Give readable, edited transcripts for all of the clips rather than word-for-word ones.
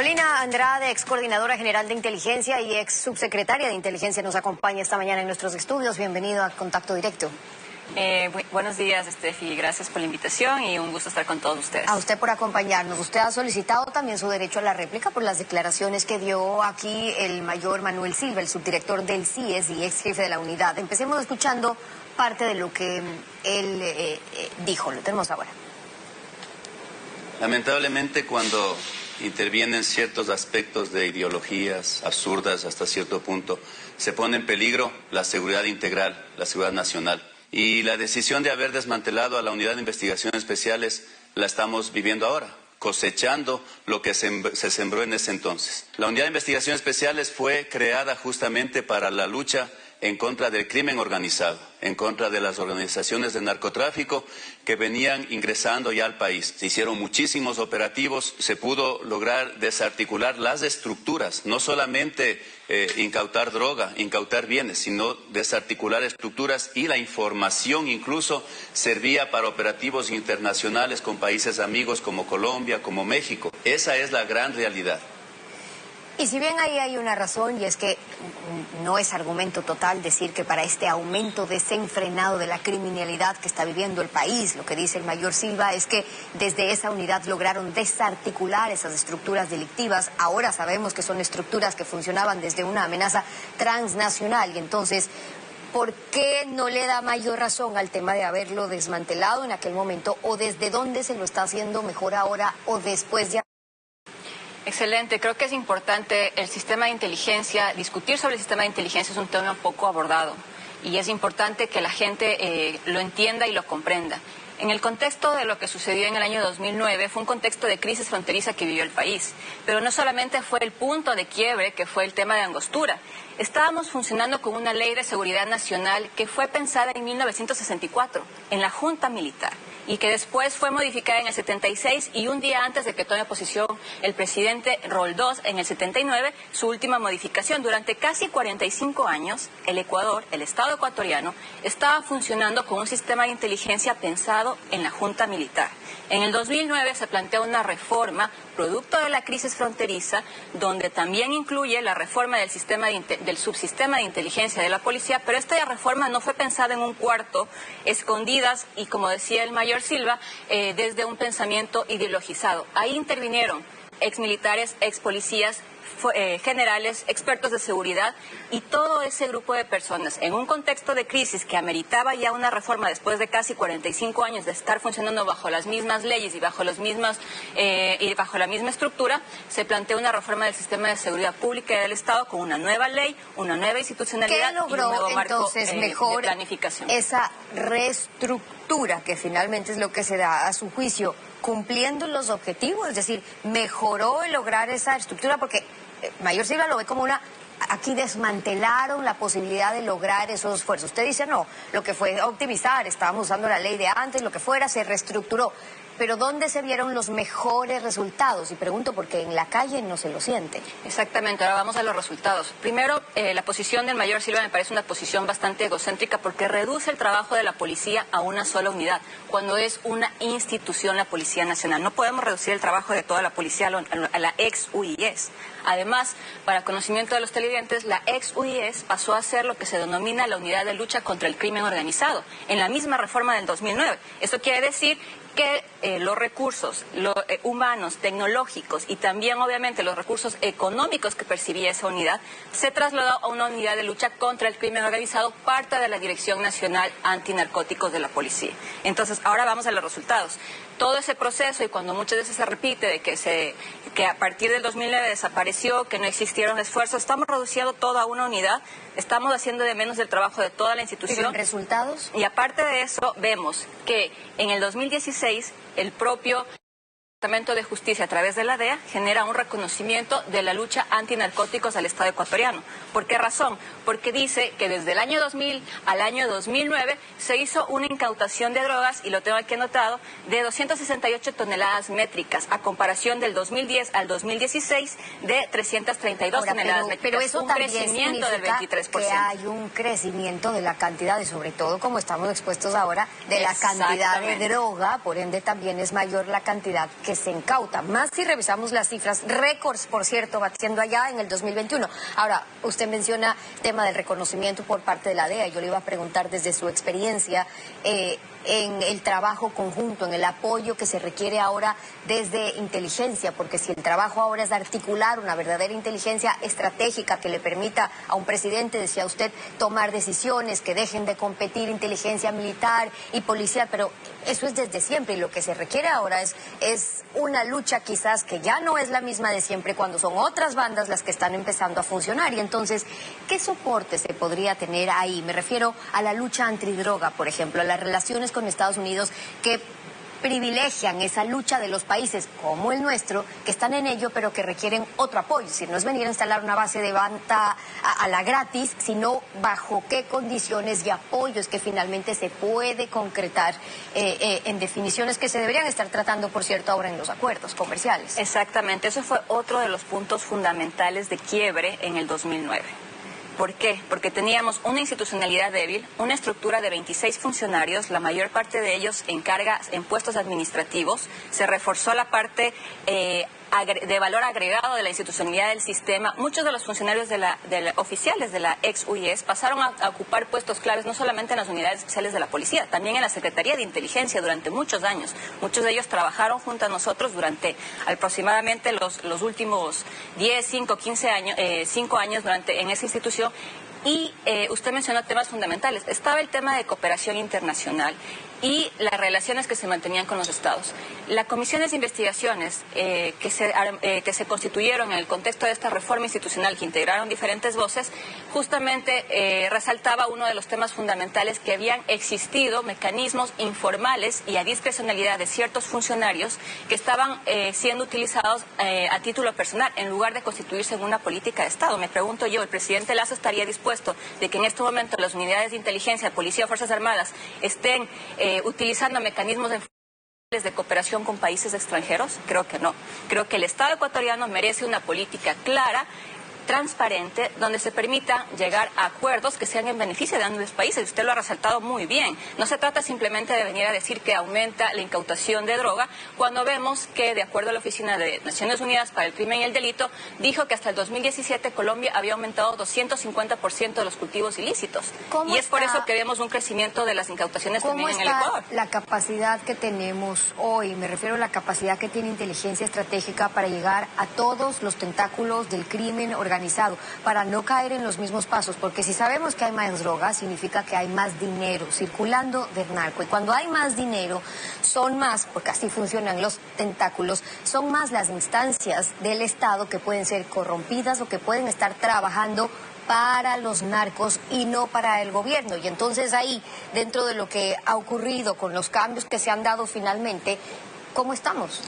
Carolina Andrade, ex coordinadora general de inteligencia y ex subsecretaria de inteligencia, nos acompaña esta mañana en nuestros estudios. Bienvenido a Contacto Directo. Buenos días, Steffi. Gracias por la invitación y un gusto estar con todos ustedes. A usted por acompañarnos. Usted ha solicitado también su derecho a la réplica por las declaraciones que dio aquí el mayor Manuel Silva, el subdirector del CIES y ex jefe de la unidad. Empecemos escuchando parte de lo que él dijo. Lo tenemos ahora. Lamentablemente, cuando intervienen ciertos aspectos de ideologías absurdas hasta cierto punto, se pone en peligro la seguridad integral, la seguridad nacional. Y la decisión de haber desmantelado a la Unidad de Investigaciones Especiales la estamos viviendo ahora, cosechando lo que se sembró en ese entonces. La Unidad de Investigaciones Especiales fue creada justamente para la lucha en contra del crimen organizado, en contra de las organizaciones de narcotráfico que venían ingresando ya al país. Se hicieron muchísimos operativos, se pudo lograr desarticular las estructuras, no solamente incautar droga, incautar bienes, sino desarticular estructuras, y la información incluso servía para operativos internacionales con países amigos como Colombia, como México. Esa es la gran realidad. Y si bien ahí hay una razón, y es que no es argumento total decir que para este aumento desenfrenado de la criminalidad que está viviendo el país, lo que dice el mayor Silva es que desde esa unidad lograron desarticular esas estructuras delictivas. Ahora sabemos que son estructuras que funcionaban desde una amenaza transnacional, y entonces, ¿por qué no le da mayor razón al tema de haberlo desmantelado en aquel momento, o desde dónde se lo está haciendo mejor ahora o después de... Excelente, creo que es importante el sistema de inteligencia, discutir sobre el sistema de inteligencia es un tema poco abordado y es importante que la gente lo entienda y lo comprenda. En el contexto de lo que sucedió en el año 2009, fue un contexto de crisis fronteriza que vivió el país, pero no solamente fue el punto de quiebre que fue el tema de Angostura. Estábamos funcionando con una ley de seguridad nacional que fue pensada en 1964, en la Junta Militar, y que después fue modificada en el 76, y un día antes de que tome posición el presidente Roldós en el 79, su última modificación. Durante casi 45 años, el Ecuador, el Estado ecuatoriano, estaba funcionando con un sistema de inteligencia pensado en la Junta Militar. En el 2009 se plantea una reforma producto de la crisis fronteriza, donde también incluye la reforma del subsistema de inteligencia de la policía, pero esta reforma no fue pensada en un cuarto, escondidas, y como decía el mayor Silva, desde un pensamiento ideologizado. Ahí intervinieron exmilitares, expolicías, generales, expertos de seguridad y todo ese grupo de personas en un contexto de crisis que ameritaba ya una reforma después de casi 45 años de estar funcionando bajo las mismas leyes y bajo las mismas bajo la misma estructura. Se planteó una reforma del sistema de seguridad pública del Estado con una nueva ley, una nueva institucionalidad. ¿Qué logró, y un nuevo marco entonces mejor de planificación? Esa reestructura, que finalmente es lo que se da a su juicio, cumpliendo los objetivos? Es decir, mejoró el lograr esa estructura, porque mayor Silva lo ve como una... Aquí desmantelaron la posibilidad de lograr esos esfuerzos. Usted dice no, lo que fue optimizar, estábamos usando la ley de antes, lo que fuera, se reestructuró. Pero ¿dónde se vieron los mejores resultados? Y pregunto porque en la calle no se lo siente. Exactamente, ahora vamos a los resultados. Primero, la posición del mayor Silva me parece una posición bastante egocéntrica, porque reduce el trabajo de la policía a una sola unidad, cuando es una institución la Policía Nacional. No podemos reducir el trabajo de toda la policía a la ex UIS. Además, para conocimiento de los televidentes, la ex UIS pasó a ser lo que se denomina la Unidad de Lucha contra el Crimen Organizado, en la misma reforma del 2009. Esto quiere decir que los recursos humanos, tecnológicos y también obviamente los recursos económicos que percibía esa unidad se trasladó a una unidad de lucha contra el crimen organizado, parte de la Dirección Nacional Antinarcóticos de la Policía. Entonces, ahora vamos a los resultados. Todo ese proceso, y cuando muchas veces se repite de que a partir del 2009 desapareció, que no existieron esfuerzos, estamos reduciendo toda una unidad, estamos haciendo de menos el trabajo de toda la institución. ¿Pero resultados? Y aparte de eso, vemos que en el 2016 el propio Departamento de Justicia, a través de la DEA, genera un reconocimiento de la lucha antinarcóticos al Estado ecuatoriano. ¿Por qué razón? Porque dice que desde el año 2000 al año 2009 se hizo una incautación de drogas, y lo tengo aquí anotado, de 268 toneladas métricas, a comparación del 2010 al 2016 de 332 toneladas métricas. Pero eso un también crecimiento del 23%. Que hay un crecimiento de la cantidad, y sobre todo, como estamos expuestos ahora, de la cantidad de droga, por ende también es mayor la cantidad que que se incauta, más si revisamos las cifras, récords, por cierto, batiendo allá en el 2021. Ahora, usted menciona el tema del reconocimiento por parte de la DEA. Yo le iba a preguntar desde su experiencia en el trabajo conjunto, en el apoyo que se requiere ahora desde inteligencia, porque si el trabajo ahora es articular una verdadera inteligencia estratégica que le permita a un presidente, decía usted, tomar decisiones, que dejen de competir inteligencia militar y policial, pero eso es desde siempre, y lo que se requiere ahora es una lucha quizás que ya no es la misma de siempre, cuando son otras bandas las que están empezando a funcionar. Y entonces, ¿qué soporte se podría tener ahí? Me refiero a la lucha antidroga, por ejemplo, a las relaciones con Estados Unidos que privilegian esa lucha de los países como el nuestro, que están en ello, pero que requieren otro apoyo. Es decir, no es venir a instalar una base de banda a la gratis, sino bajo qué condiciones y apoyos que finalmente se puede concretar en definiciones que se deberían estar tratando, por cierto, ahora en los acuerdos comerciales. Exactamente, eso fue otro de los puntos fundamentales de quiebre en el 2009. ¿Por qué? Porque teníamos una institucionalidad débil, una estructura de 26 funcionarios, la mayor parte de ellos en cargas, en puestos administrativos. Se reforzó la parte de valor agregado de la institucionalidad del sistema. Muchos de los funcionarios oficiales de la ex UIS pasaron a ocupar puestos claves no solamente en las unidades especiales de la policía, también en la Secretaría de Inteligencia durante muchos años. Muchos de ellos trabajaron junto a nosotros durante aproximadamente los últimos 10, 5, 15 años, 5 años en esa institución. Y usted mencionó temas fundamentales. Estaba el tema de cooperación internacional y las relaciones que se mantenían con los estados. Las comisiones de investigaciones que se constituyeron en el contexto de esta reforma institucional, que integraron diferentes voces, justamente resaltaba uno de los temas fundamentales: que habían existido mecanismos informales y a discrecionalidad de ciertos funcionarios que estaban siendo utilizados a título personal en lugar de constituirse en una política de Estado. Me pregunto yo, ¿el presidente Lasso estaría dispuesto de que en este momento las unidades de inteligencia, policía o fuerzas armadas estén utilizando mecanismos de cooperación con países extranjeros? Creo que no. Creo que el Estado ecuatoriano merece una política clara, transparente, donde se permita llegar a acuerdos que sean en beneficio de ambos países. Usted lo ha resaltado muy bien. No se trata simplemente de venir a decir que aumenta la incautación de droga, cuando vemos que, de acuerdo a la Oficina de Naciones Unidas para el Crimen y el Delito, dijo que hasta el 2017 Colombia había aumentado 250% de los cultivos ilícitos. Y es por eso que vemos un crecimiento de las incautaciones también en el Ecuador. La capacidad que tenemos hoy, me refiero a la capacidad que tiene inteligencia estratégica para llegar a todos los tentáculos del crimen organizado, para no caer en los mismos pasos, porque si sabemos que hay más droga, significa que hay más dinero circulando del narco, y cuando hay más dinero, son más, porque así funcionan los tentáculos, son más las instancias del Estado que pueden ser corrompidas o que pueden estar trabajando para los narcos y no para el gobierno. Y entonces ahí, dentro de lo que ha ocurrido con los cambios que se han dado finalmente, ¿cómo estamos?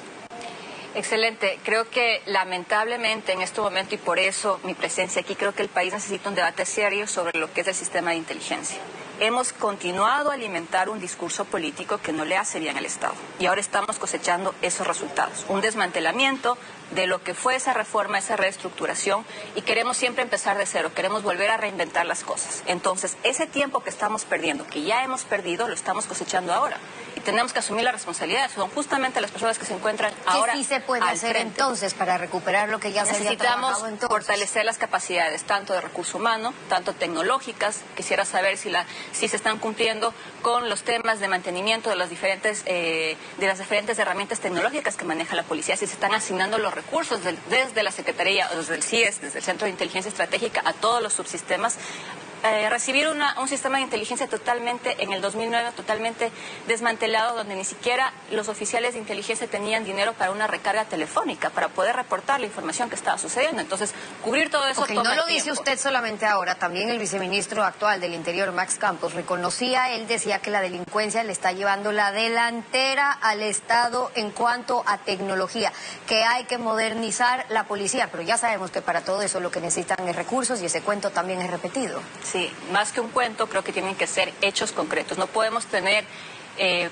Excelente. Creo que lamentablemente en este momento, y por eso mi presencia aquí, creo que el país necesita un debate serio sobre lo que es el sistema de inteligencia. Hemos continuado a alimentar un discurso político que no le hace bien al Estado. Y ahora estamos cosechando esos resultados. Un desmantelamiento de lo que fue esa reforma, esa reestructuración, y queremos siempre empezar de cero, queremos volver a reinventar las cosas. Entonces, ese tiempo que estamos perdiendo, que ya hemos perdido, lo estamos cosechando ahora. Y tenemos que asumir la responsabilidad. Son justamente las personas que se encuentran ahora. ¿Qué sí se puede hacer entonces para recuperar lo que ya se había trabajado entonces? Necesitamos fortalecer las capacidades, tanto de recurso humano, tanto tecnológicas. Quisiera saber si se están cumpliendo con los temas de mantenimiento de las diferentes herramientas tecnológicas que maneja la policía, si se están asignando los recursos desde la Secretaría, desde el CIES, desde el Centro de Inteligencia Estratégica, a todos los subsistemas. Recibir un sistema de inteligencia en el 2009 totalmente desmantelado, donde ni siquiera los oficiales de inteligencia tenían dinero para una recarga telefónica, para poder reportar la información que estaba sucediendo. Entonces, cubrir todo eso toma no lo tiempo. dice usted solamente ahora, también el viceministro actual del Interior, Max Campos, él decía que la delincuencia le está llevando la delantera al Estado en cuanto a tecnología, que hay que modernizar la policía, pero ya sabemos que para todo eso lo que necesitan es recursos, y ese cuento también es repetido. Sí, más que un cuento, creo que tienen que ser hechos concretos. No podemos tener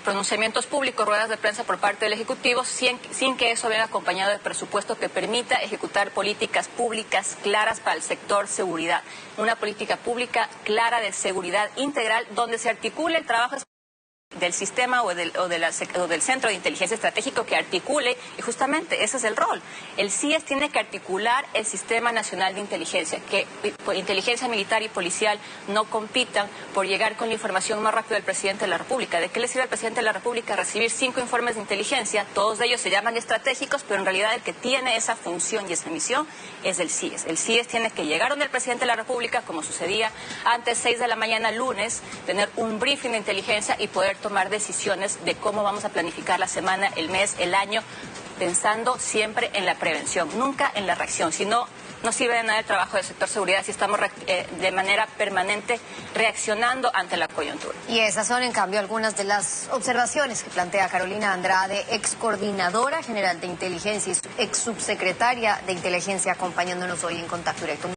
pronunciamientos públicos, ruedas de prensa por parte del Ejecutivo sin que eso venga acompañado de presupuesto que permita ejecutar políticas públicas claras para el sector seguridad. Una política pública clara de seguridad integral donde se articule el trabajo del sistema o del Centro de Inteligencia Estratégico que articule, y justamente ese es el rol. El CIES tiene que articular el Sistema Nacional de Inteligencia, que inteligencia militar y policial no compitan por llegar con la información más rápido del presidente de la República. ¿De qué le sirve al presidente de la República recibir 5 informes de inteligencia? Todos de ellos se llaman estratégicos, pero en realidad el que tiene esa función y esa misión es el CIES. El CIES tiene que llegar donde el presidente de la República, como sucedía antes, 6 de la mañana lunes, tener un briefing de inteligencia y poder tomar decisiones de cómo vamos a planificar la semana, el mes, el año, pensando siempre en la prevención, nunca en la reacción. Si no, no sirve de nada el trabajo del sector seguridad si estamos de manera permanente reaccionando ante la coyuntura. Y esas son, en cambio, algunas de las observaciones que plantea Carolina Andrade, ex coordinadora general de inteligencia y ex subsecretaria de inteligencia, acompañándonos hoy en Contacto Directo.